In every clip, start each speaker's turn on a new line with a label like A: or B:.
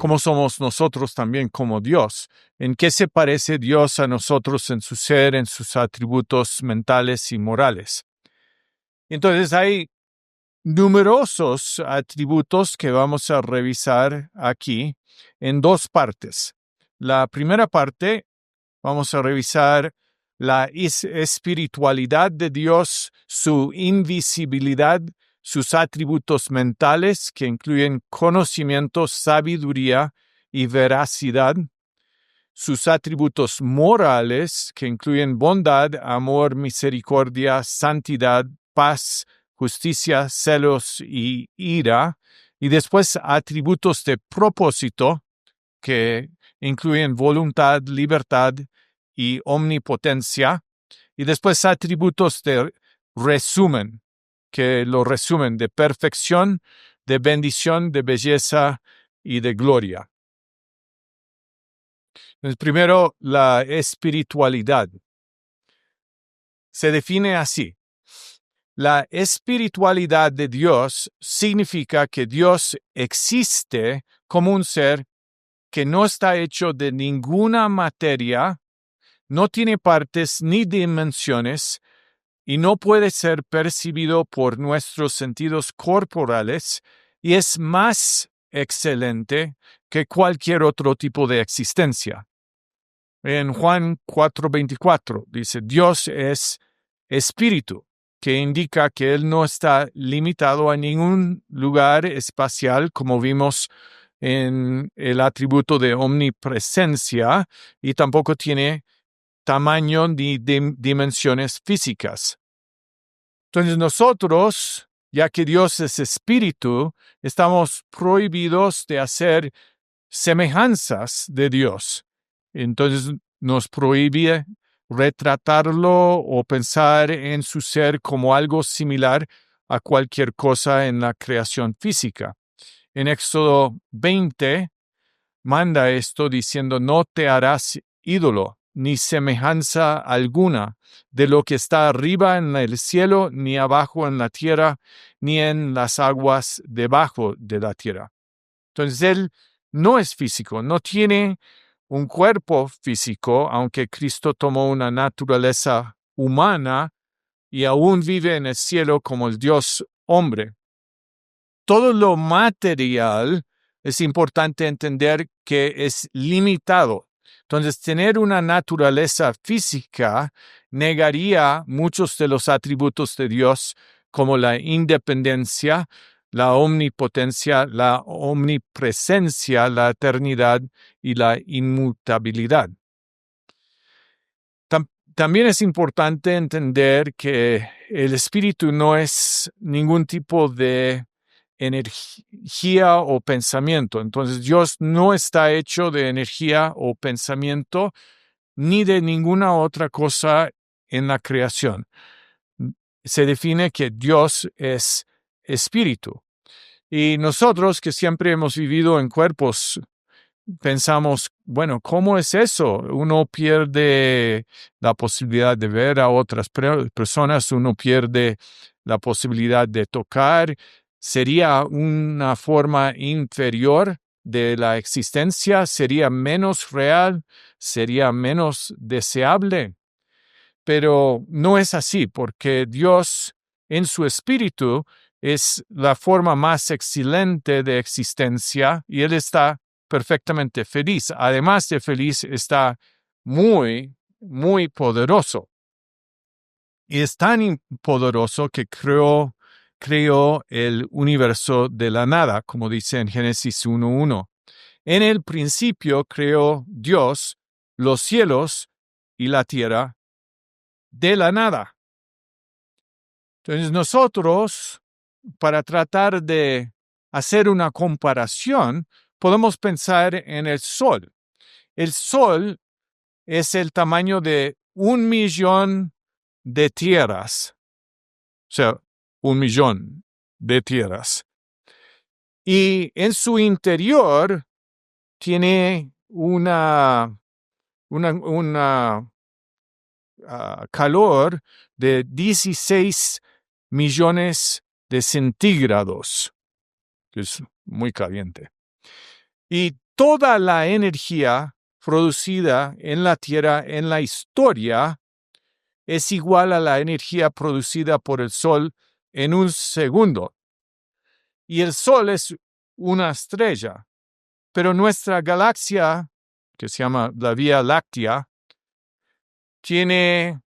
A: ¿Cómo somos nosotros también como Dios? ¿En qué se parece Dios a nosotros en su ser, en sus atributos mentales y morales? Entonces hay numerosos atributos que vamos a revisar aquí en dos partes. La primera parte, vamos a revisar la espiritualidad de Dios, su invisibilidad, sus atributos mentales que incluyen conocimiento, sabiduría y veracidad, sus atributos morales que incluyen bondad, amor, misericordia, santidad, paz, justicia, celos y ira, y después atributos de propósito que incluyen voluntad, libertad y omnipotencia, y después atributos de resumen, que lo resumen de perfección, de bendición, de belleza y de gloria. Entonces, primero, la espiritualidad. Se define así. La espiritualidad de Dios significa que Dios existe como un ser que no está hecho de ninguna materia, no tiene partes ni dimensiones y no puede ser percibido por nuestros sentidos corporales y es más excelente que cualquier otro tipo de existencia. En Juan 4:24 dice, Dios es espíritu, que indica que Él no está limitado a ningún lugar espacial, como vimos en el atributo de omnipresencia, y tampoco tiene tamaño ni dimensiones físicas. Entonces nosotros, ya que Dios es espíritu, estamos prohibidos de hacer semejanzas de Dios. Entonces nos prohíbe retratarlo o pensar en su ser como algo similar a cualquier cosa en la creación física. En Éxodo 20 manda esto diciendo, no te harás ídolo ni semejanza alguna de lo que está arriba en el cielo, ni abajo en la tierra, ni en las aguas debajo de la tierra. Entonces Él no es físico, no tiene un cuerpo físico, aunque Cristo tomó una naturaleza humana y aún vive en el cielo como el Dios hombre. Todo lo material es importante entender que es limitado. Entonces, tener una naturaleza física negaría muchos de los atributos de Dios, como la independencia, la omnipotencia, la omnipresencia, la eternidad y la inmutabilidad. También es importante entender que el espíritu no es ningún tipo de energía o pensamiento. Entonces, Dios no está hecho de energía o pensamiento ni de ninguna otra cosa en la creación. Se define que Dios es espíritu. Y nosotros que siempre hemos vivido en cuerpos, pensamos, bueno, ¿cómo es eso? Uno pierde la posibilidad de ver a otras personas, uno pierde la posibilidad de tocar. ¿Sería una forma inferior de la existencia? ¿Sería menos real? ¿Sería menos deseable? Pero no es así, porque Dios en su espíritu es la forma más excelente de existencia y Él está perfectamente feliz. Además de feliz, está muy, muy poderoso. Y es tan poderoso que creó el universo de la nada, como dice en Génesis 1:1. En el principio creó Dios los cielos y la tierra de la nada. Entonces nosotros, para tratar de hacer una comparación, podemos pensar en el Sol. El Sol es el tamaño de 1,000,000 de tierras. O sea, 1,000,000 de tierras. Y en su interior tiene una calor de 16 millones de centígrados, que es muy caliente. Y toda la energía producida en la Tierra en la historia es igual a la energía producida por el Sol en un segundo. Y el Sol es una estrella, pero nuestra galaxia, que se llama la Vía Láctea, tiene,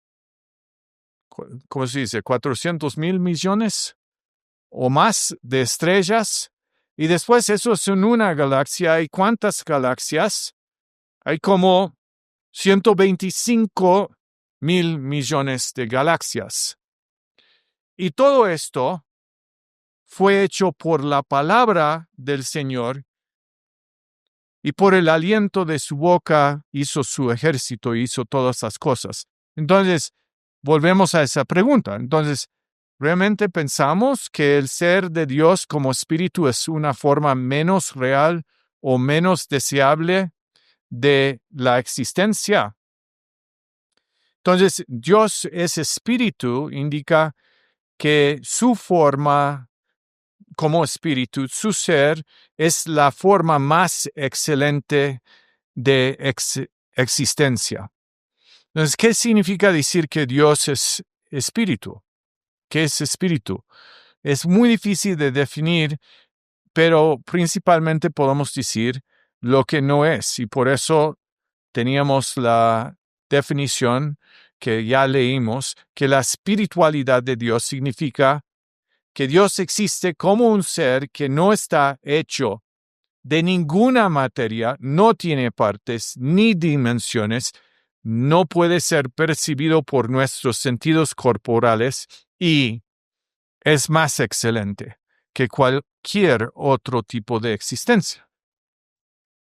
A: ¿cómo se dice?, 400,000 millones o más de estrellas. Y después eso es en una galaxia. ¿Hay cuántas galaxias? Hay como 125,000 millones de galaxias. Y todo esto fue hecho por la palabra del Señor, y por el aliento de su boca hizo su ejército, hizo todas esas cosas. Entonces, volvemos a esa pregunta. Entonces, ¿realmente pensamos que el ser de Dios como espíritu es una forma menos real o menos deseable de la existencia? Entonces, Dios es espíritu, indica que su forma como espíritu, su ser, es la forma más excelente de existencia. Entonces, ¿qué significa decir que Dios es espíritu? ¿Qué es espíritu? Es muy difícil de definir, pero principalmente podemos decir lo que no es, y por eso teníamos la definición que ya leímos, que la espiritualidad de Dios significa que Dios existe como un ser que no está hecho de ninguna materia, no tiene partes ni dimensiones, no puede ser percibido por nuestros sentidos corporales y es más excelente que cualquier otro tipo de existencia.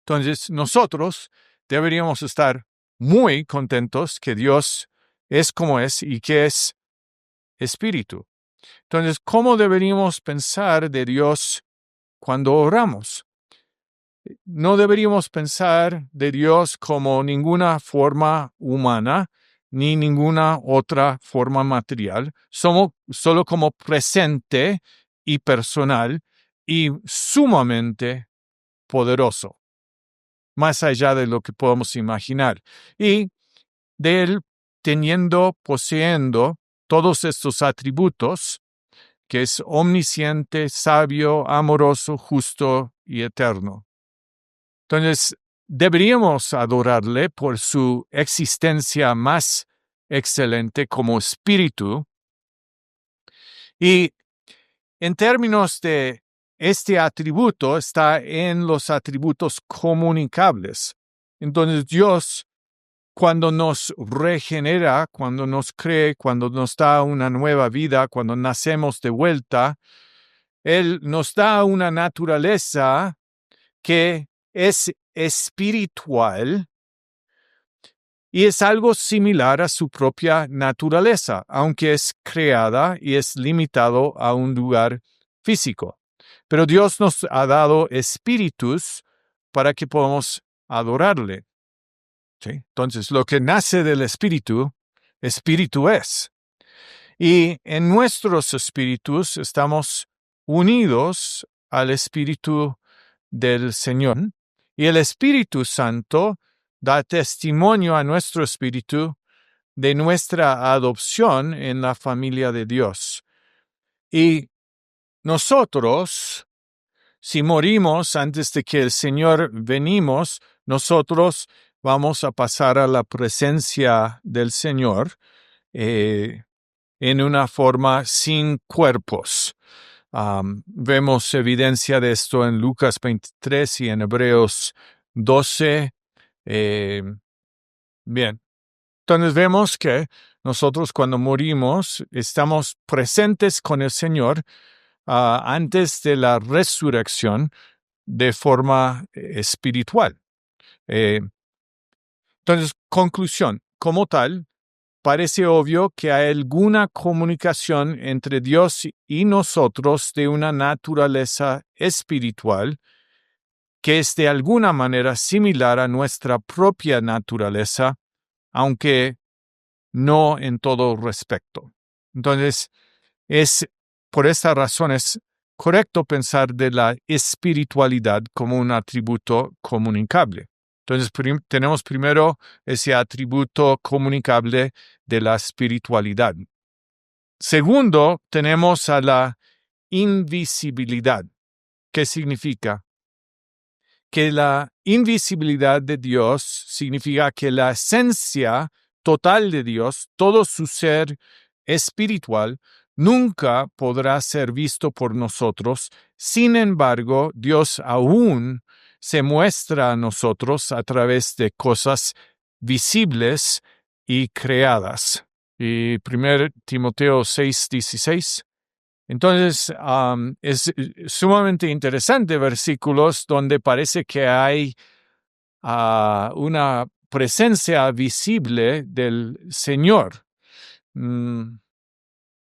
A: Entonces, nosotros deberíamos estar muy contentos que Dios es como es y que es espíritu. Entonces, ¿cómo deberíamos pensar de Dios cuando oramos? No deberíamos pensar de Dios como ninguna forma humana ni ninguna otra forma material, solo como presente y personal y sumamente poderoso, más allá de lo que podemos imaginar. Y de Él poseyendo todos estos atributos, que es omnisciente, sabio, amoroso, justo y eterno. Entonces, deberíamos adorarle por su existencia más excelente como espíritu. Y en términos de este atributo, está en los atributos comunicables. Entonces, Dios, cuando nos regenera, cuando nos cree, cuando nos da una nueva vida, cuando nacemos de vuelta, Él nos da una naturaleza que es espiritual y es algo similar a su propia naturaleza, aunque es creada y es limitado a un lugar físico. Pero Dios nos ha dado espíritus para que podamos adorarle. ¿Sí? Entonces, lo que nace del espíritu, espíritu es. Y en nuestros espíritus estamos unidos al espíritu del Señor. Y el Espíritu Santo da testimonio a nuestro espíritu de nuestra adopción en la familia de Dios. Y nosotros, si morimos antes de que el Señor venimos, nosotros vamos a pasar a la presencia del Señor en una forma sin cuerpos. Vemos evidencia de esto en Lucas 23 y en Hebreos 12. Bien, entonces vemos que nosotros cuando morimos estamos presentes con el Señor antes de la resurrección de forma espiritual. Entonces, conclusión, como tal, parece obvio que hay alguna comunicación entre Dios y nosotros de una naturaleza espiritual que es de alguna manera similar a nuestra propia naturaleza, aunque no en todo respecto. Entonces, por esta razón es correcto pensar de la espiritualidad como un atributo comunicable. Entonces, tenemos primero ese atributo comunicable de la espiritualidad. Segundo, tenemos a la invisibilidad. ¿Qué significa? Que la invisibilidad de Dios significa que la esencia total de Dios, todo su ser espiritual, nunca podrá ser visto por nosotros. Sin embargo, Dios aún se muestra a nosotros a través de cosas visibles y creadas. Y 1 Timoteo 6:16. Entonces, es sumamente interesante versículos donde parece que hay una presencia visible del Señor.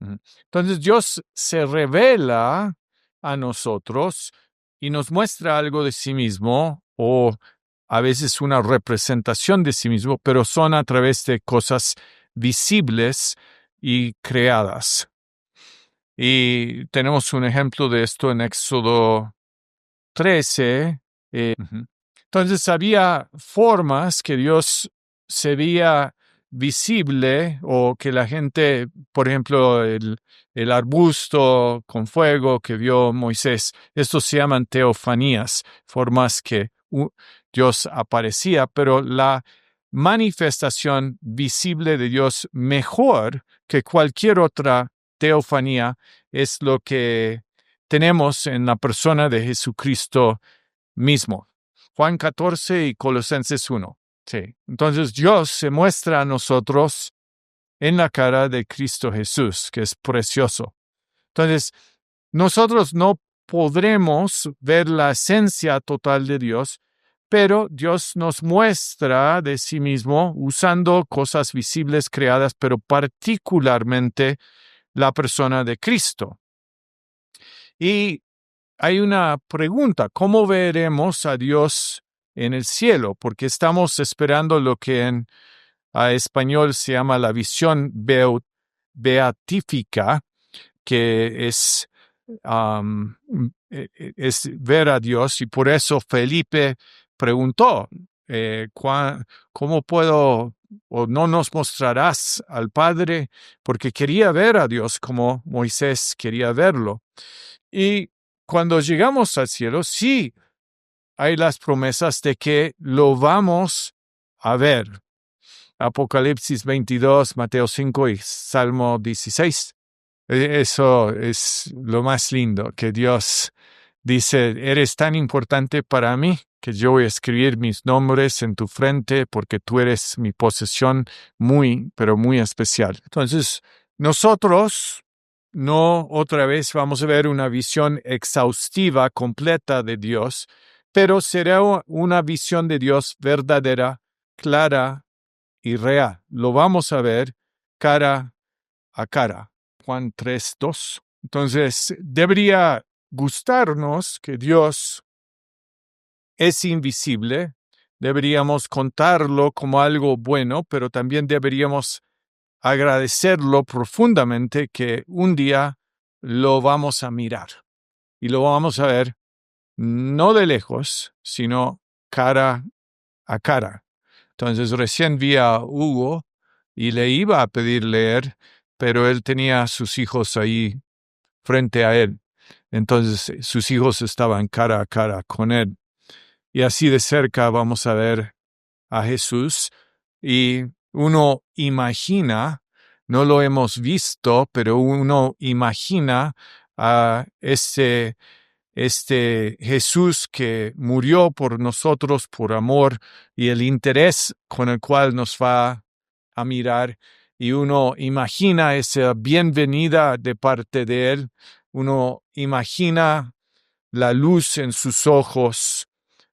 A: Entonces, Dios se revela a nosotros y nos muestra algo de sí mismo, o a veces una representación de sí mismo, pero son a través de cosas visibles y creadas. Y tenemos un ejemplo de esto en Éxodo 13. Entonces había formas que Dios se veía visible, o que la gente, por ejemplo, el arbusto con fuego que vio Moisés, estos se llaman teofanías, formas que Dios aparecía, pero la manifestación visible de Dios mejor que cualquier otra teofanía es lo que tenemos en la persona de Jesucristo mismo. Juan 14 y Colosenses 1. Sí. Entonces Dios se muestra a nosotros en la cara de Cristo Jesús, que es precioso. Entonces, nosotros no podremos ver la esencia total de Dios, pero Dios nos muestra de sí mismo usando cosas visibles creadas, pero particularmente la persona de Cristo. Y hay una pregunta: ¿cómo veremos a Dios en el cielo? Porque estamos esperando lo que en español se llama la visión beatífica, que es ver a Dios, y por eso Felipe preguntó, ¿cómo puedo, o no nos mostrarás al Padre? Porque quería ver a Dios como Moisés quería verlo. Y cuando llegamos al cielo, sí hay las promesas de que lo vamos a ver. Apocalipsis 22, Mateo 5 y Salmo 16. Eso es lo más lindo, que Dios dice: eres tan importante para mí que yo voy a escribir mis nombres en tu frente porque tú eres mi posesión muy, pero muy especial. Entonces, nosotros no otra vez vamos a ver una visión exhaustiva, completa de Dios, pero será una visión de Dios verdadera, clara y real. Lo vamos a ver cara a cara. Juan 3:2. Entonces, debería gustarnos que Dios es invisible. Deberíamos contarlo como algo bueno, pero también deberíamos agradecerlo profundamente que un día lo vamos a mirar. Y lo vamos a ver no de lejos, sino cara a cara. Entonces, recién vi a Hugo y le iba a pedir leer, pero él tenía a sus hijos ahí frente a él. Entonces, sus hijos estaban cara a cara con él. Y así de cerca vamos a ver a Jesús, y uno imagina, no lo hemos visto, pero uno imagina a este Jesús que murió por nosotros por amor, y el interés con el cual nos va a mirar, y uno imagina esa bienvenida de parte de él, uno imagina la luz en sus ojos,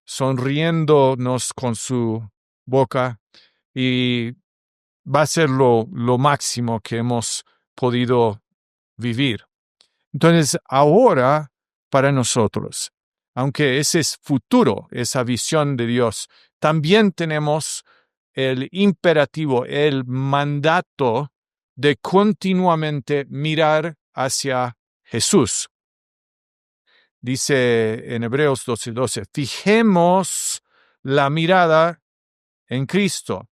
A: sonriéndonos con su boca, y va a ser lo máximo que hemos podido vivir. Entonces, ahora, para nosotros, aunque ese es futuro, esa visión de Dios, también tenemos el imperativo, el mandato de continuamente mirar hacia Jesús. Dice en Hebreos 12:12, fijemos la mirada en Cristo.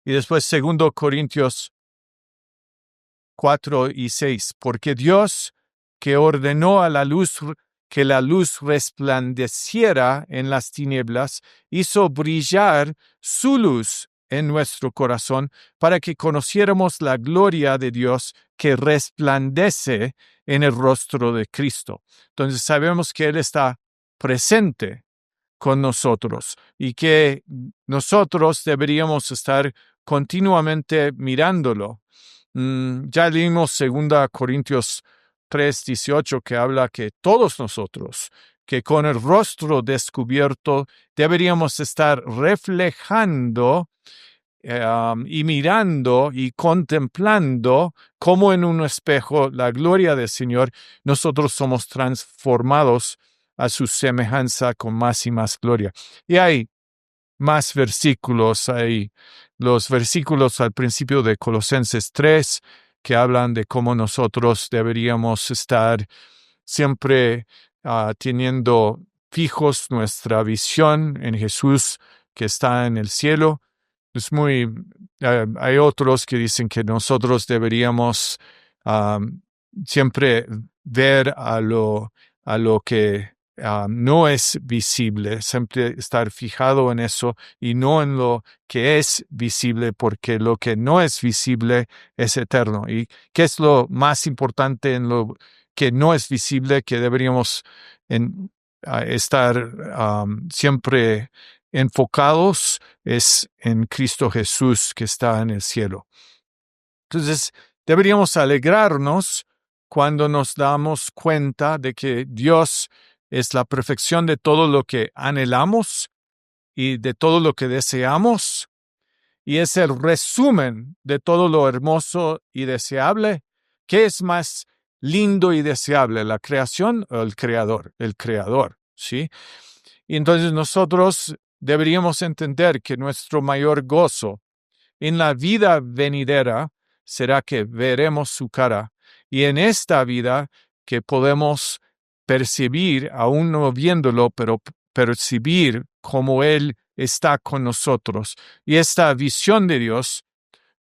A: Y después 2 Corintios 4:6, porque Dios que ordenó a la luz que la luz resplandeciera en las tinieblas, hizo brillar su luz en nuestro corazón para que conociéramos la gloria de Dios que resplandece en el rostro de Cristo. Entonces sabemos que Él está presente con nosotros y que nosotros deberíamos estar continuamente mirándolo. Ya leímos 2 Corintios 3:18 que habla que todos nosotros, que con el rostro descubierto deberíamos estar reflejando y mirando y contemplando como en un espejo la gloria del Señor, nosotros somos transformados a su semejanza con más y más gloria. Y hay más versículos, hay los versículos al principio de Colosenses 3 que hablan de cómo nosotros deberíamos estar siempre teniendo fijos nuestra visión en Jesús que está en el cielo. Es hay otros que dicen que nosotros deberíamos siempre ver a lo que no es visible, siempre estar fijado en eso y no en lo que es visible, porque lo que no es visible es eterno. ¿Y qué es lo más importante en lo que no es visible que deberíamos estar siempre enfocados? Es en Cristo Jesús que está en el cielo. Entonces, deberíamos alegrarnos cuando nos damos cuenta de que Dios es la perfección de todo lo que anhelamos y de todo lo que deseamos, y es el resumen de todo lo hermoso y deseable. ¿Qué es más lindo y deseable, la creación o el creador? El creador, ¿sí? Y entonces nosotros deberíamos entender que nuestro mayor gozo en la vida venidera será que veremos su cara, y en esta vida que podemos percibir, aún no viéndolo, pero percibir cómo Él está con nosotros. Y esta visión de Dios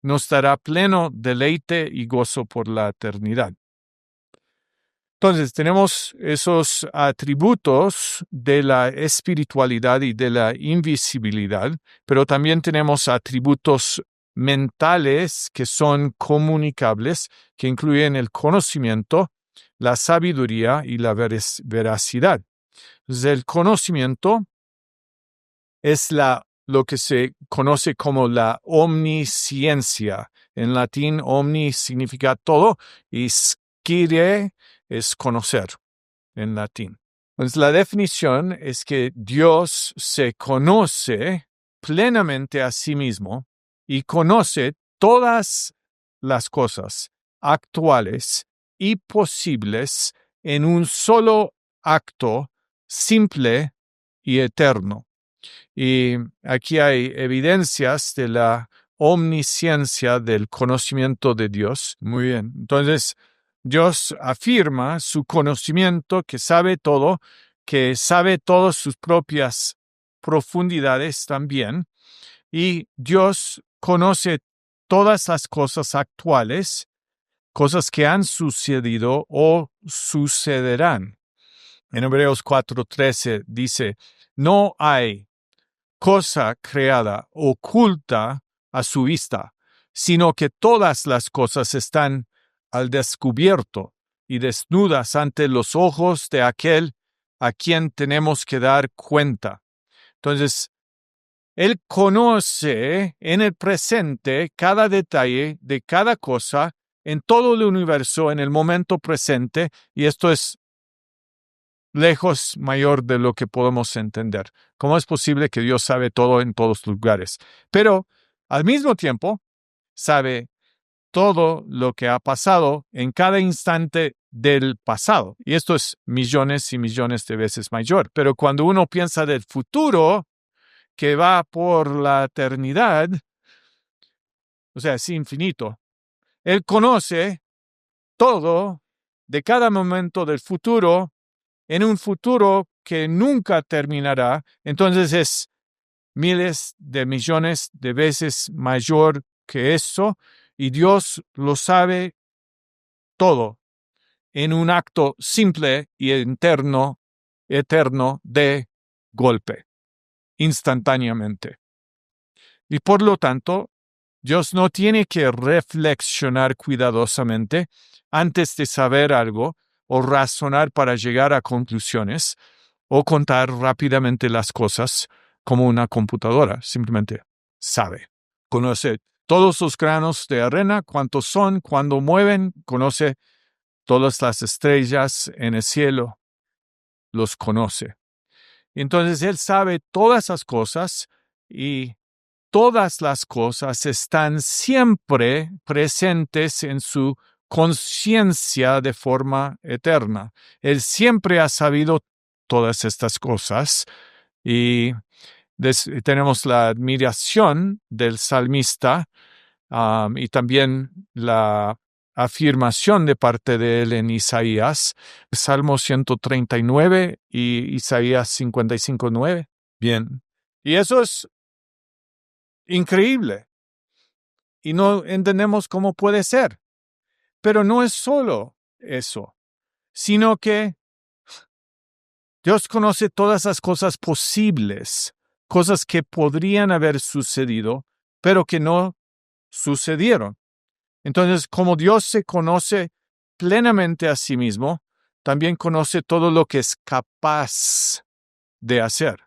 A: nos dará pleno deleite y gozo por la eternidad. Entonces, tenemos esos atributos de la espiritualidad y de la invisibilidad, pero también tenemos atributos mentales que son comunicables, que incluyen el conocimiento, la sabiduría y la veracidad. Entonces, el conocimiento es lo que se conoce como la omnisciencia. En latín, omni significa todo y scire es conocer en latín. Entonces, la definición es que Dios se conoce plenamente a sí mismo y conoce todas las cosas actuales y posibles en un solo acto simple y eterno. Y aquí hay evidencias de la omnisciencia del conocimiento de Dios. Muy bien. Entonces, Dios afirma su conocimiento, que sabe todo, que sabe todas sus propias profundidades también. Y Dios conoce todas las cosas actuales, cosas que han sucedido o sucederán. En Hebreos 4:13 dice, no hay cosa creada oculta a su vista, sino que todas las cosas están al descubierto y desnudas ante los ojos de aquel a quien tenemos que dar cuenta. Entonces, Él conoce en el presente cada detalle de cada cosa en todo el universo, en el momento presente, y esto es lejos mayor de lo que podemos entender. ¿Cómo es posible que Dios sabe todo en todos lugares? Pero al mismo tiempo sabe todo lo que ha pasado en cada instante del pasado. Y esto es millones y millones de veces mayor. Pero cuando uno piensa del futuro, que va por la eternidad, o sea, es infinito. Él conoce todo de cada momento del futuro en un futuro que nunca terminará, entonces es miles de millones de veces mayor que eso, y Dios lo sabe todo en un acto simple y eterno de golpe, instantáneamente. Y por lo tanto, Dios no tiene que reflexionar cuidadosamente antes de saber algo o razonar para llegar a conclusiones o contar rápidamente las cosas como una computadora. Simplemente sabe. Conoce todos los granos de arena, cuántos son, cuándo mueven, conoce todas las estrellas en el cielo, los conoce. Entonces Él sabe todas esas cosas y todas las cosas están siempre presentes en su conciencia de forma eterna. Él siempre ha sabido todas estas cosas y tenemos la admiración del salmista y también la afirmación de parte de él en Isaías, Salmo 139 y Isaías 55:9. Bien, y eso es increíble y no entendemos cómo puede ser. Pero no es solo eso, sino que Dios conoce todas las cosas posibles, cosas que podrían haber sucedido, pero que no sucedieron. Entonces, como Dios se conoce plenamente a sí mismo, también conoce todo lo que es capaz de hacer.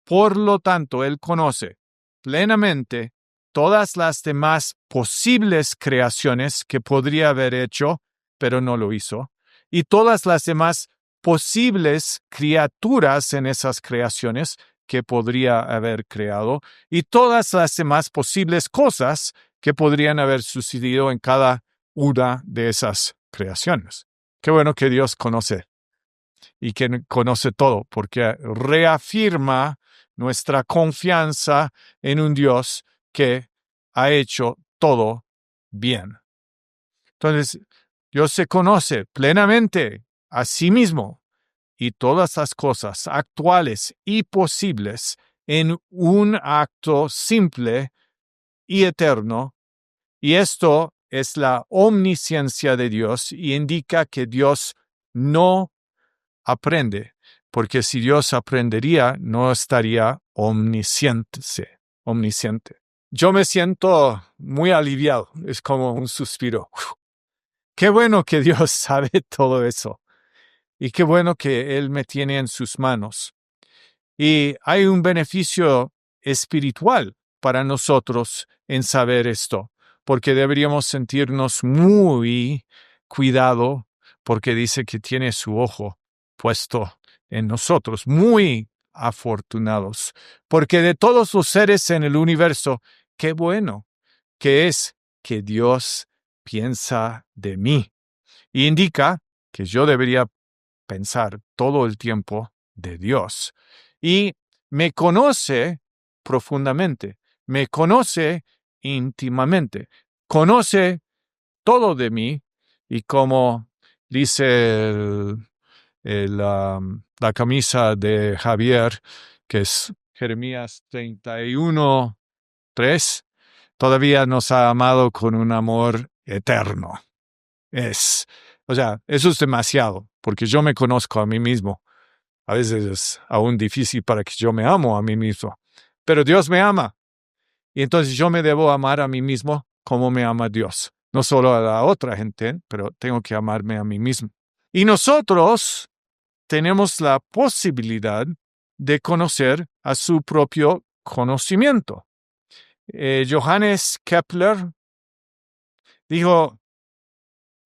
A: Por lo tanto, Él conoce plenamente todas las demás posibles creaciones que podría haber hecho, pero no lo hizo, y todas las demás posibles criaturas en esas creaciones que podría haber creado, y todas las demás posibles cosas que podrían haber sucedido en cada una de esas creaciones. Qué bueno que Dios conoce y que conoce todo, porque reafirma nuestra confianza en un Dios que ha hecho todo bien. Entonces, Dios se conoce plenamente a sí mismo y todas las cosas actuales y posibles en un acto simple y eterno, y esto es la omnisciencia de Dios y indica que Dios no aprende, porque si Dios aprendería, no estaría omnisciente. Yo me siento muy aliviado, es como un suspiro. Qué bueno que Dios sabe todo eso, y qué bueno que Él me tiene en sus manos. Y hay un beneficio espiritual para nosotros en saber esto, porque deberíamos sentirnos muy cuidado, porque dice que tiene su ojo puesto en nosotros, muy afortunados, porque de todos los seres en el universo, qué bueno que es que Dios piensa de mí. Y indica que yo debería pensar todo el tiempo de Dios. Y me conoce profundamente, me conoce íntimamente, conoce todo de mí, y como dice la camisa de Javier, que es Jeremías 31:3, todavía nos ha amado con un amor eterno. Eso es demasiado, porque yo me conozco a mí mismo. A veces es aún difícil para que yo me amo a mí mismo. Pero Dios me ama. Y entonces yo me debo amar a mí mismo como me ama Dios. No solo a la otra gente, pero tengo que amarme a mí mismo. Y nosotros tenemos la posibilidad de conocer a su propio conocimiento. Johannes Kepler dijo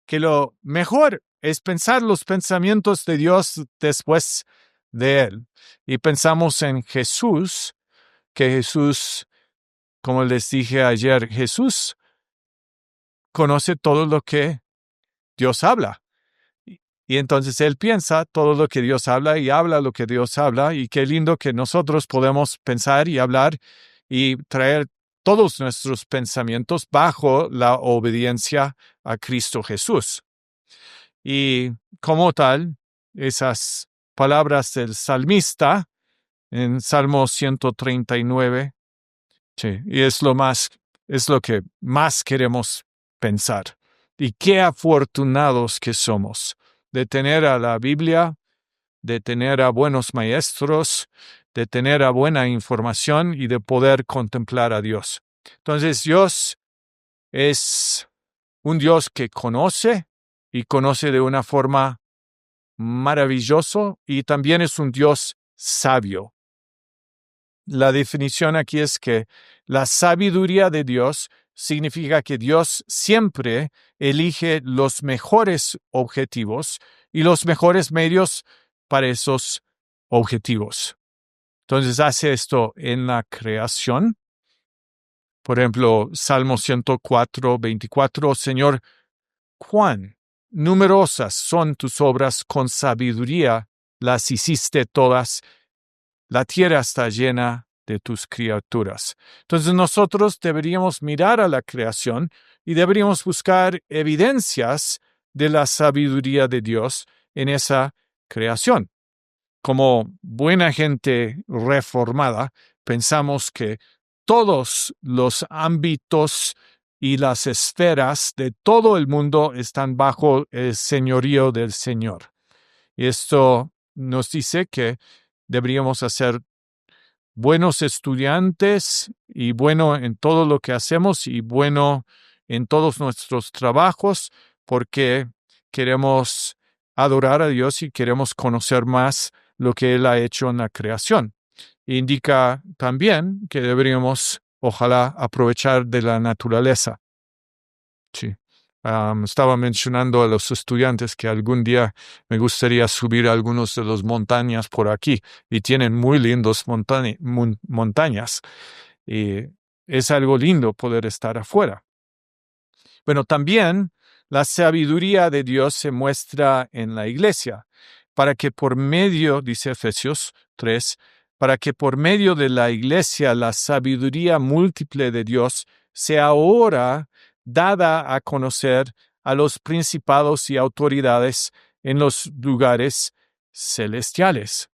A: que lo mejor es pensar los pensamientos de Dios después de Él. Y pensamos en Jesús, que Jesús, como les dije ayer, Jesús conoce todo lo que Dios habla. Y entonces Él piensa todo lo que Dios habla y habla lo que Dios habla. Y qué lindo que nosotros podemos pensar y hablar y traer todos nuestros pensamientos bajo la obediencia a Cristo Jesús. Y como tal, esas palabras del salmista en Salmo 139. Sí, y es lo que más queremos pensar. Y qué afortunados que somos de tener a la Biblia, de tener a buenos maestros, de tener a buena información y de poder contemplar a Dios. Entonces, Dios es un Dios que conoce y conoce de una forma maravillosa y también es un Dios sabio. La definición aquí es que la sabiduría de Dios significa que Dios siempre elige los mejores objetivos y los mejores medios para esos objetivos. Entonces hace esto en la creación. Por ejemplo, Salmo 104, 24, Señor, cuán numerosas son tus obras, con sabiduría las hiciste todas. La tierra está llena de tus criaturas. Entonces nosotros deberíamos mirar a la creación y deberíamos buscar evidencias de la sabiduría de Dios en esa creación. Como buena gente reformada, pensamos que todos los ámbitos y las esferas de todo el mundo están bajo el señorío del Señor. Y esto nos dice que deberíamos hacer buenos estudiantes y bueno en todo lo que hacemos y bueno en todos nuestros trabajos porque queremos adorar a Dios y queremos conocer más lo que Él ha hecho en la creación. Indica también que deberíamos, ojalá, aprovechar de la naturaleza. Sí. Estaba mencionando a los estudiantes que algún día me gustaría subir a algunos de las montañas por aquí y tienen muy lindos montañas y es algo lindo poder estar afuera. Bueno, también la sabiduría de Dios se muestra en la iglesia para que por medio, dice Efesios 3, para que por medio de la iglesia la sabiduría múltiple de Dios sea ahora dada a conocer a los principados y autoridades en los lugares celestiales.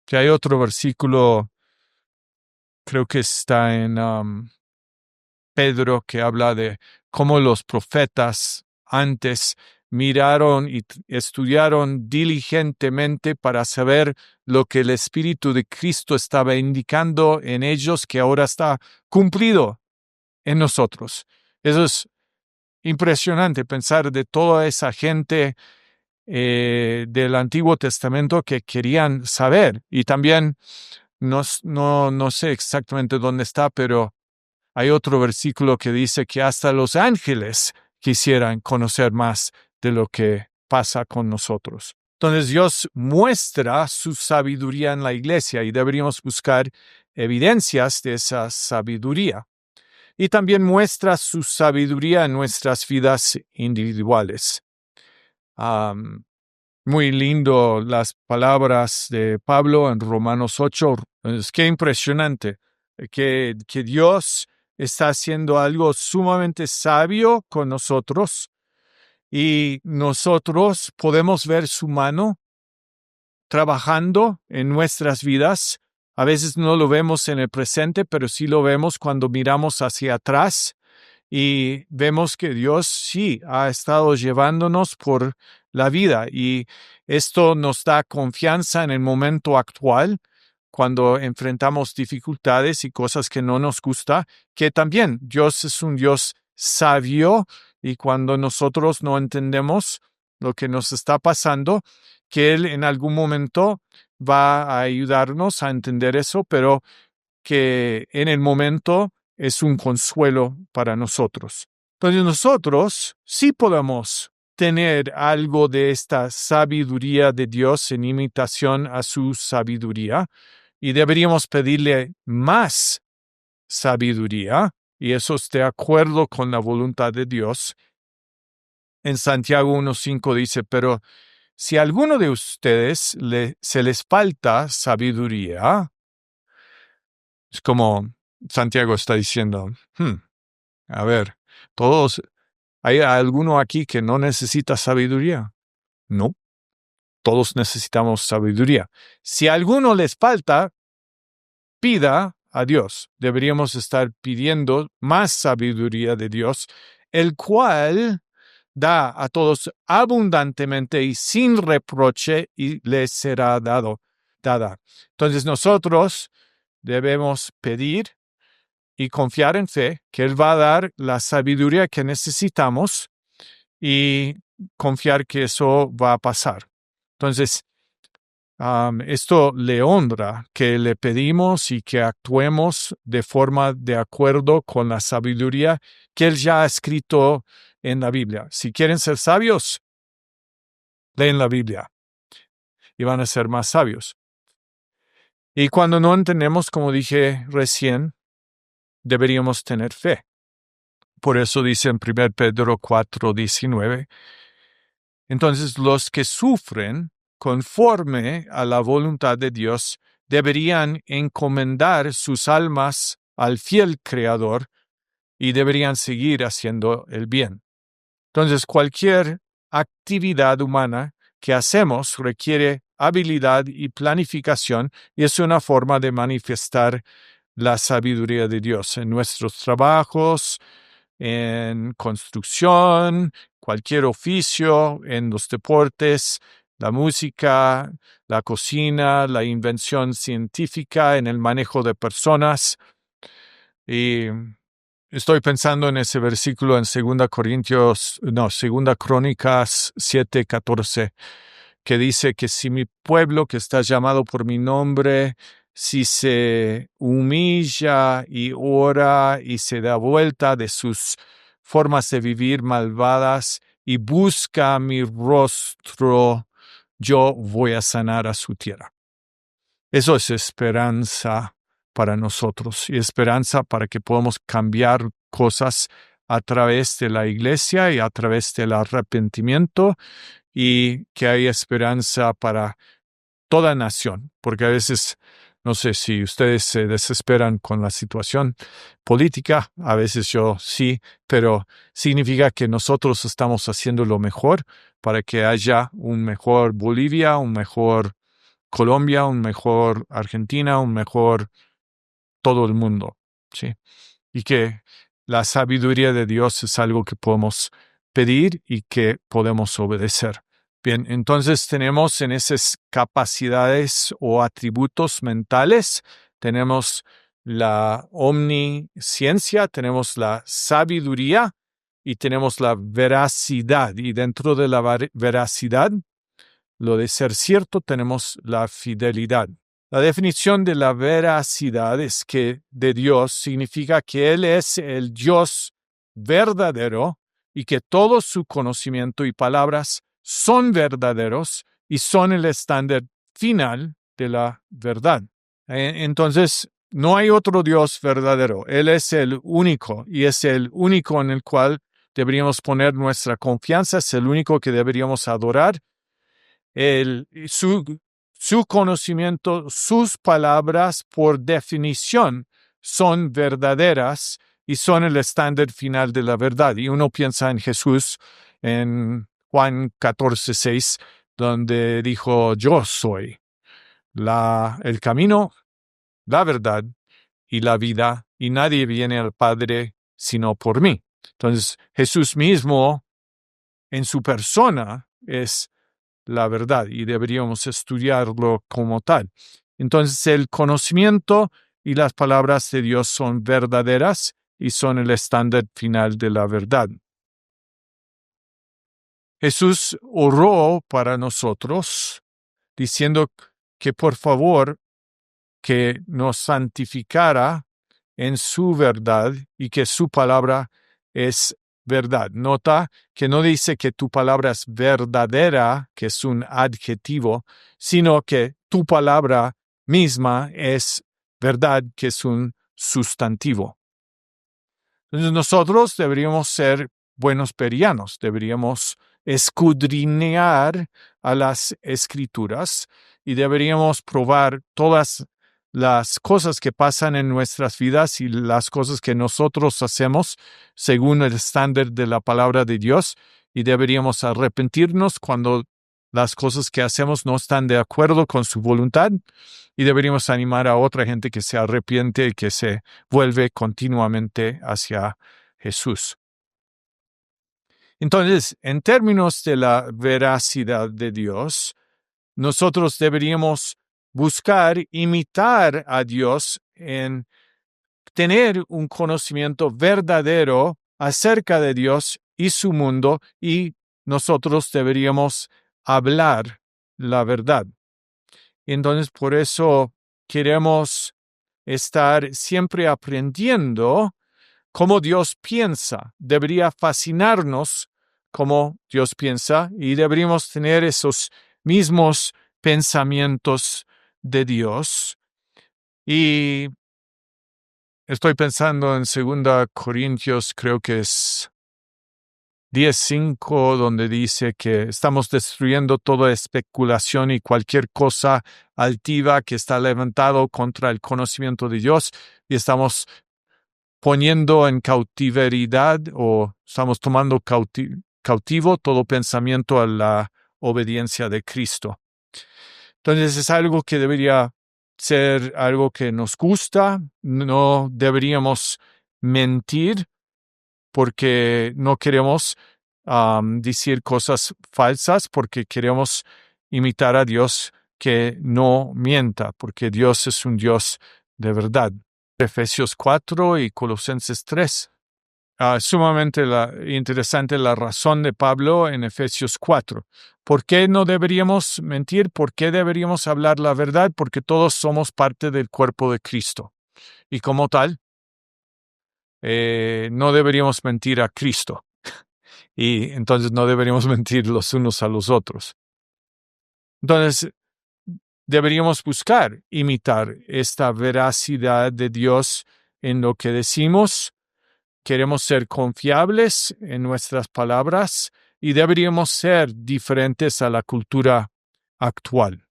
A: Que hay otro versículo, creo que está en Pedro, que habla de cómo los profetas antes miraron y estudiaron diligentemente para saber lo que el Espíritu de Cristo estaba indicando en ellos, que ahora está cumplido en nosotros. Eso es impresionante pensar de toda esa gente del Antiguo Testamento que querían saber. Y también, no sé exactamente dónde está, pero hay otro versículo que dice que hasta los ángeles quisieran conocer más de lo que pasa con nosotros. Entonces Dios muestra su sabiduría en la iglesia y deberíamos buscar evidencias de esa sabiduría. Y también muestra su sabiduría en nuestras vidas individuales. Muy lindo las palabras de Pablo en Romanos 8. Es que impresionante que Dios está haciendo algo sumamente sabio con nosotros y nosotros podemos ver su mano trabajando en nuestras vidas. A veces no lo vemos en el presente, pero sí lo vemos cuando miramos hacia atrás y vemos que Dios sí ha estado llevándonos por la vida y esto nos da confianza en el momento actual cuando enfrentamos dificultades y cosas que no nos gusta, que también Dios es un Dios sabio y cuando nosotros no entendemos lo que nos está pasando, que Él en algún momento va a ayudarnos a entender eso, pero que en el momento es un consuelo para nosotros. Entonces nosotros sí podemos tener algo de esta sabiduría de Dios en imitación a su sabiduría y deberíamos pedirle más sabiduría y eso es de acuerdo con la voluntad de Dios. En Santiago 1:5 dice, pero si a alguno de ustedes se les falta sabiduría, es como Santiago está diciendo, a ver, ¿hay alguno aquí que no necesita sabiduría? No, todos necesitamos sabiduría. Si a alguno les falta, pida a Dios. Deberíamos estar pidiendo más sabiduría de Dios, el cual da a todos abundantemente y sin reproche y les será dada. Entonces nosotros debemos pedir y confiar en fe que Él va a dar la sabiduría que necesitamos y confiar que eso va a pasar. Entonces, esto le honra que le pedimos y que actuemos de forma de acuerdo con la sabiduría que Él ya ha escrito en la Biblia. Si quieren ser sabios, leen la Biblia y van a ser más sabios. Y cuando no entendemos, como dije recién, deberíamos tener fe. Por eso dice en 1 Pedro 4:19, entonces los que sufren conforme a la voluntad de Dios deberían encomendar sus almas al fiel Creador y deberían seguir haciendo el bien. Entonces, cualquier actividad humana que hacemos requiere habilidad y planificación y es una forma de manifestar la sabiduría de Dios en nuestros trabajos, en construcción, cualquier oficio, en los deportes, la música, la cocina, la invención científica, en el manejo de personas. Y estoy pensando en ese versículo en 2 Crónicas 7:14, que dice que si mi pueblo que está llamado por mi nombre, si se humilla y ora y se da vuelta de sus formas de vivir malvadas y busca mi rostro, yo voy a sanar a su tierra. Eso es esperanza para nosotros y esperanza para que podamos cambiar cosas a través de la iglesia y a través del arrepentimiento y que hay esperanza para toda nación, porque a veces, no sé si ustedes se desesperan con la situación política, a veces yo sí, pero significa que nosotros estamos haciendo lo mejor para que haya un mejor Bolivia, un mejor Colombia, un mejor Argentina, un mejor todo el mundo, ¿sí? Y que la sabiduría de Dios es algo que podemos pedir y que podemos obedecer. Bien, entonces tenemos en esas capacidades o atributos mentales, tenemos la omnisciencia, tenemos la sabiduría y tenemos la veracidad. Y dentro de la veracidad, lo de ser cierto, tenemos la fidelidad. La definición de la veracidad es que de Dios significa que Él es el Dios verdadero y que todo su conocimiento y palabras son verdaderos y son el estándar final de la verdad. Entonces, no hay otro Dios verdadero. Él es el único y es el único en el cual deberíamos poner nuestra confianza, es el único que deberíamos adorar. Su conocimiento, sus palabras, por definición, son verdaderas y son el estándar final de la verdad. Y uno piensa en Jesús en Juan 14:6, donde dijo, yo soy el camino, la verdad y la vida, y nadie viene al Padre sino por mí. Entonces, Jesús mismo, en su persona, es la verdad y deberíamos estudiarlo como tal. Entonces, el conocimiento y las palabras de Dios son verdaderas y son el estándar final de la verdad. Jesús oró para nosotros diciendo que por favor que nos santificara en su verdad y que su palabra es verdad. Nota que no dice que tu palabra es verdadera, que es un adjetivo, sino que tu palabra misma es verdad, que es un sustantivo. Entonces nosotros deberíamos ser buenos perianos, deberíamos escudriñar a las escrituras y deberíamos probar todas las cosas que pasan en nuestras vidas y las cosas que nosotros hacemos según el estándar de la palabra de Dios y deberíamos arrepentirnos cuando las cosas que hacemos no están de acuerdo con su voluntad y deberíamos animar a otra gente que se arrepiente y que se vuelve continuamente hacia Jesús. Entonces, en términos de la veracidad de Dios, nosotros deberíamos buscar imitar a Dios en tener un conocimiento verdadero acerca de Dios y su mundo, y nosotros deberíamos hablar la verdad. Entonces, por eso queremos estar siempre aprendiendo cómo Dios piensa. Debería fascinarnos cómo Dios piensa y deberíamos tener esos mismos pensamientos de Dios. Y estoy pensando en 2 Corintios, creo que es 10:5, donde dice que estamos destruyendo toda especulación y cualquier cosa altiva que está levantado contra el conocimiento de Dios, y estamos poniendo en cautiveridad o estamos tomando cautivo todo pensamiento a la obediencia de Cristo. Entonces es algo que debería ser algo que nos gusta. No deberíamos mentir porque no queremos decir cosas falsas, porque queremos imitar a Dios que no mienta, porque Dios es un Dios de verdad. Efesios 4 y Colosenses 3. Sumamente interesante la razón de Pablo en Efesios 4. ¿Por qué no deberíamos mentir? ¿Por qué deberíamos hablar la verdad? Porque todos somos parte del cuerpo de Cristo. Y como tal, no deberíamos mentir a Cristo. Y entonces no deberíamos mentir los unos a los otros. Entonces, deberíamos buscar imitar esta veracidad de Dios en lo que decimos. Queremos ser confiables en nuestras palabras y deberíamos ser diferentes a la cultura actual.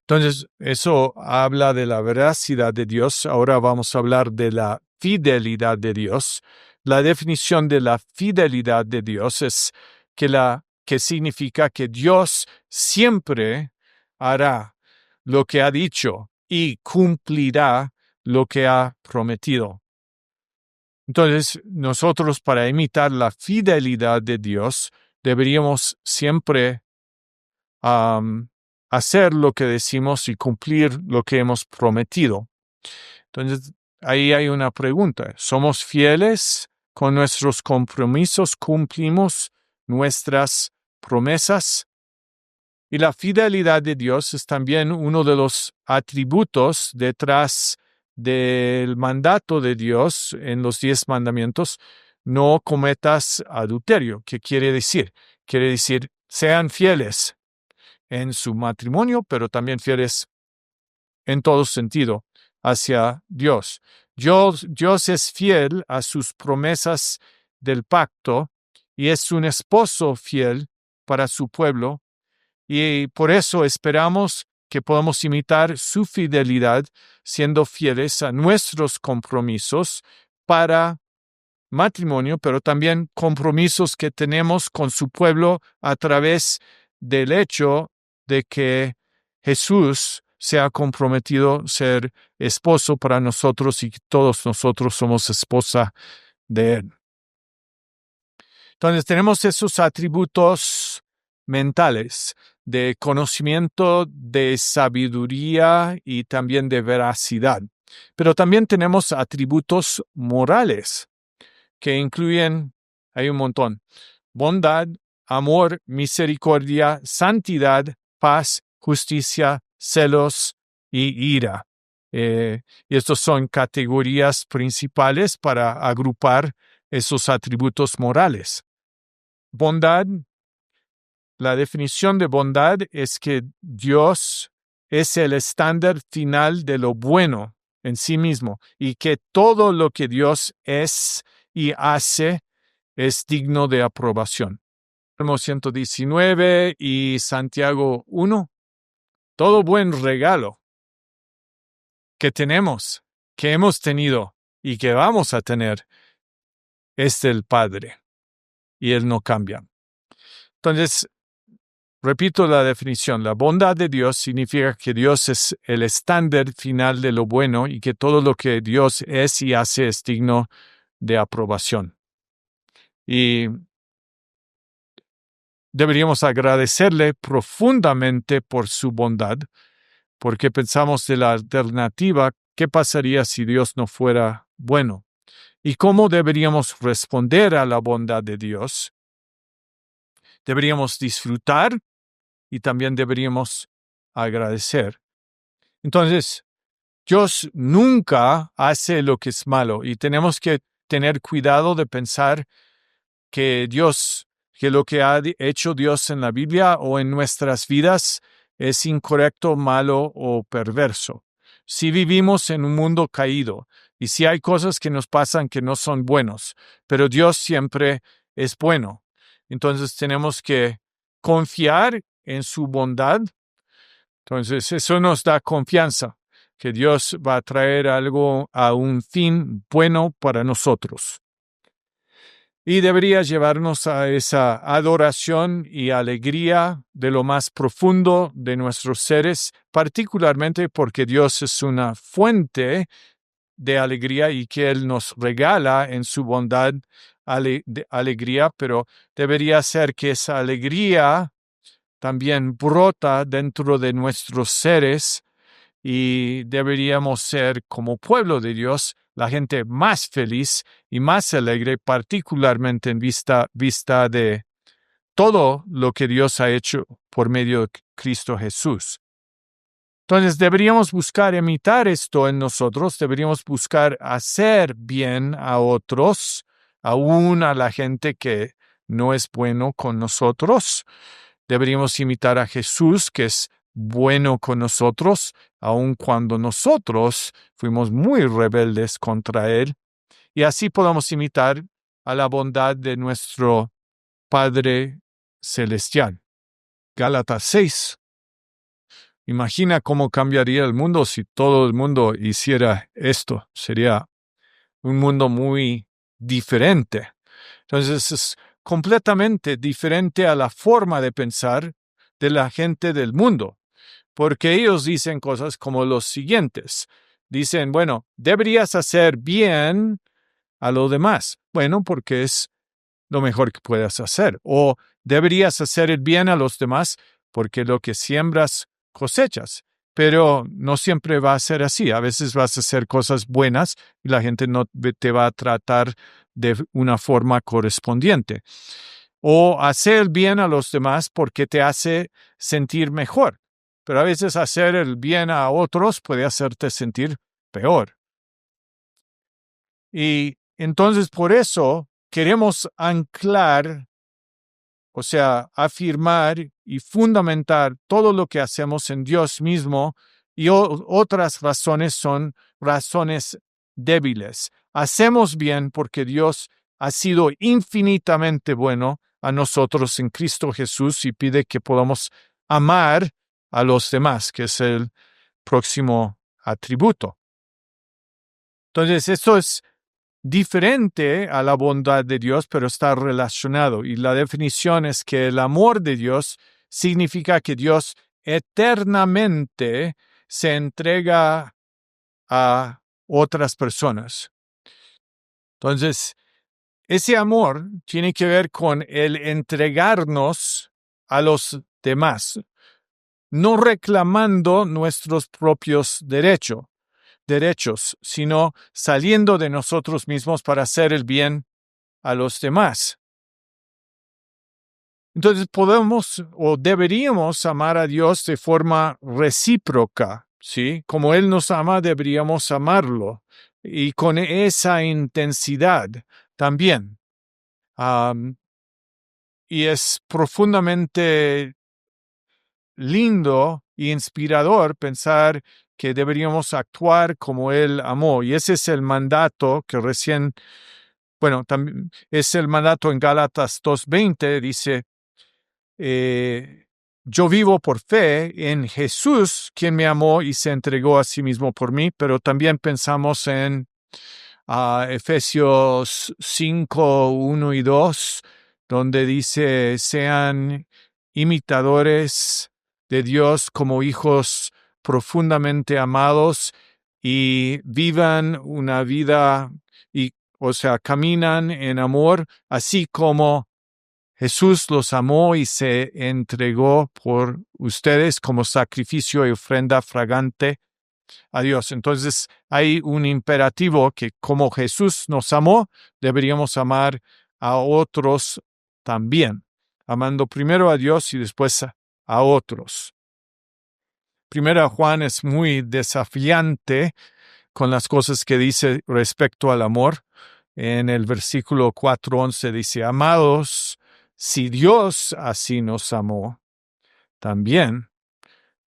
A: Entonces, eso habla de la veracidad de Dios. Ahora vamos a hablar de la fidelidad de Dios. La definición de la fidelidad de Dios es que significa que Dios siempre hará lo que ha dicho y cumplirá lo que ha prometido. Entonces, nosotros para imitar la fidelidad de Dios deberíamos siempre hacer lo que decimos y cumplir lo que hemos prometido. Entonces, ahí hay una pregunta. ¿Somos fieles con nuestros compromisos? ¿Cumplimos nuestras promesas? Y la fidelidad de Dios es también uno de los atributos detrás del mandato de Dios en los 10 mandamientos. No cometas adulterio. ¿Qué quiere decir? Quiere decir, sean fieles en su matrimonio, pero también fieles en todo sentido hacia Dios. Dios es fiel a sus promesas del pacto y es un esposo fiel para su pueblo, y por eso esperamos que podamos imitar su fidelidad siendo fieles a nuestros compromisos para matrimonio, pero también compromisos que tenemos con su pueblo a través del hecho de que Jesús se ha comprometido a ser esposo para nosotros y todos nosotros somos esposa de Él. Entonces tenemos esos atributos mentales de conocimiento, de sabiduría y también de veracidad. Pero también tenemos atributos morales que incluyen, hay un montón, bondad, amor, misericordia, santidad, paz, justicia, celos y ira. Y estos son categorías principales para agrupar esos atributos morales. Bondad, la definición de bondad es que Dios es el estándar final de lo bueno en sí mismo y que todo lo que Dios es y hace es digno de aprobación. Salmo 119 y Santiago 1. Todo buen regalo que tenemos, que hemos tenido y que vamos a tener es del Padre y Él no cambia. Entonces, Repito la definición. La bondad de Dios significa que Dios es el estándar final de lo bueno y que todo lo que Dios es y hace es digno de aprobación. Y deberíamos agradecerle profundamente por su bondad, porque pensamos de la alternativa, ¿qué pasaría si Dios no fuera bueno? ¿Y cómo deberíamos responder a la bondad de Dios? Deberíamos disfrutar y también deberíamos agradecer. Entonces, Dios nunca hace lo que es malo y tenemos que tener cuidado de pensar que lo que ha hecho Dios en la Biblia o en nuestras vidas es incorrecto, malo o perverso. Si vivimos en un mundo caído y si hay cosas que nos pasan que no son buenos, pero Dios siempre es bueno. Entonces tenemos que confiar en su bondad. Entonces eso nos da confianza que Dios va a traer algo a un fin bueno para nosotros. Y debería llevarnos a esa adoración y alegría de lo más profundo de nuestros seres, particularmente porque Dios es una fuente de alegría y que Él nos regala en su bondad alegría, pero debería ser que esa alegría también brota dentro de nuestros seres y deberíamos ser, como pueblo de Dios, la gente más feliz y más alegre, particularmente en vista de todo lo que Dios ha hecho por medio de Cristo Jesús. Entonces deberíamos buscar imitar esto en nosotros, deberíamos buscar hacer bien a otros, aún a la gente que no es bueno con nosotros. Deberíamos imitar a Jesús, que es bueno con nosotros, aun cuando nosotros fuimos muy rebeldes contra Él. Y así podemos imitar a la bondad de nuestro Padre Celestial. Gálatas 6. Imagina cómo cambiaría el mundo si todo el mundo hiciera esto. Sería un mundo muy diferente. Entonces es completamente diferente a la forma de pensar de la gente del mundo, porque ellos dicen cosas como los siguientes. Dicen, bueno, deberías hacer bien a los demás. Bueno, porque es lo mejor que puedas hacer. O deberías hacer el bien a los demás porque lo que siembras cosechas. Pero no siempre va a ser así. A veces vas a hacer cosas buenas y la gente no te va a tratar de una forma correspondiente. O hacer el bien a los demás porque te hace sentir mejor. Pero a veces hacer el bien a otros puede hacerte sentir peor. Y entonces por eso queremos anclar, o sea, afirmar y fundamentar todo lo que hacemos en Dios mismo, y otras razones son razones débiles. Hacemos bien porque Dios ha sido infinitamente bueno a nosotros en Cristo Jesús y pide que podamos amar a los demás, que es el próximo atributo. Entonces, esto es diferente a la bondad de Dios, pero está relacionado. Y la definición es que el amor de Dios significa que Dios eternamente se entrega a otras personas. Entonces, ese amor tiene que ver con el entregarnos a los demás, no reclamando nuestros propios derechos, sino saliendo de nosotros mismos para hacer el bien a los demás. Entonces podemos o deberíamos amar a Dios de forma recíproca, ¿sí? Como Él nos ama, deberíamos amarlo y con esa intensidad también. Y es profundamente lindo e inspirador pensar que deberíamos actuar como Él amó. Y ese es el mandato que recién, también es el mandato en Gálatas 2:20, dice, yo vivo por fe en Jesús, quien me amó y se entregó a sí mismo por mí, pero también pensamos en Efesios 5:1 y 2, donde dice, sean imitadores de Dios, como hijos profundamente amados y vivan una vida, caminan en amor, así como Jesús los amó y se entregó por ustedes como sacrificio y ofrenda fragante a Dios. Entonces hay un imperativo que como Jesús nos amó, deberíamos amar a otros también, amando primero a Dios y después a otros. Primera Juan es muy desafiante con las cosas que dice respecto al amor. En el versículo 4:11 dice, amados, si Dios así nos amó, también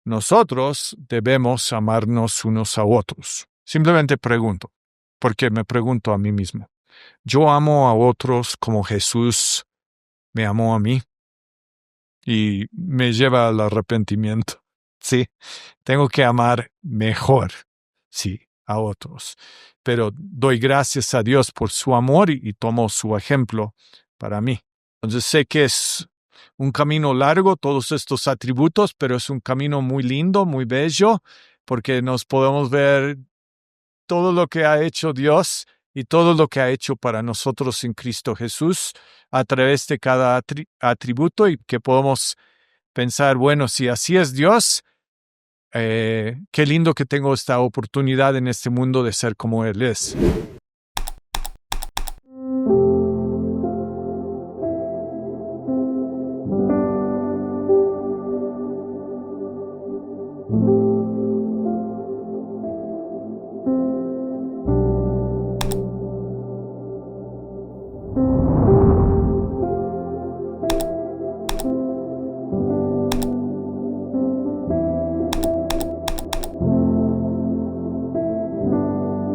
A: nosotros debemos amarnos unos a otros. Simplemente pregunto, porque me pregunto a mí mismo, ¿yo amo a otros como Jesús me amó a mí? Y me lleva al arrepentimiento. Sí, tengo que amar mejor, sí, a otros. Pero doy gracias a Dios por su amor y tomo su ejemplo para mí. Entonces sé que es un camino largo, todos estos atributos, pero es un camino muy lindo, muy bello, porque nos podemos ver todo lo que ha hecho Dios y todo lo que ha hecho para nosotros en Cristo Jesús a través de cada atributo y que podemos pensar, bueno, si así es Dios, qué lindo que tengo esta oportunidad en este mundo de ser como Él es.